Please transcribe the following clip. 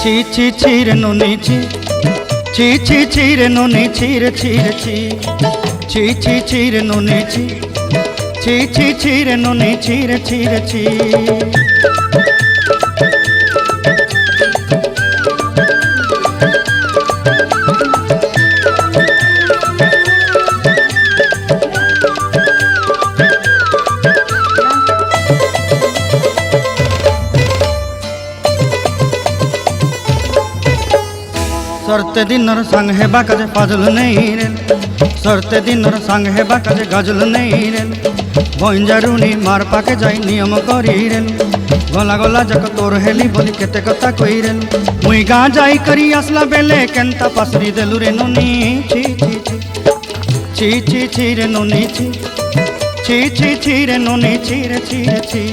ছি ছি ছি রে নুনি ছি ছি ছি ছি রে নুনি ছি রে ছি রে ছি ছি ছি ছি রে নুনি ছি ছি ছি ছি রে নুনি ছি রে ছি রে ছি। सरते दिनर संग हेबा काजे फाजल नहीं रे सरते दिनर संग हेबा काजे गजल नहीं रे भंजारुनी मार पाके जाई नियम करी रे गला गला जक तोर हेली बोली केते कथा कई रे मुई गा जाई करी असला बेले केंता पासरी देलु रे नुनी छी छी छी छी छी छी रे नुनी छी छी छी छी रे नुनी छी रे छी रे छी।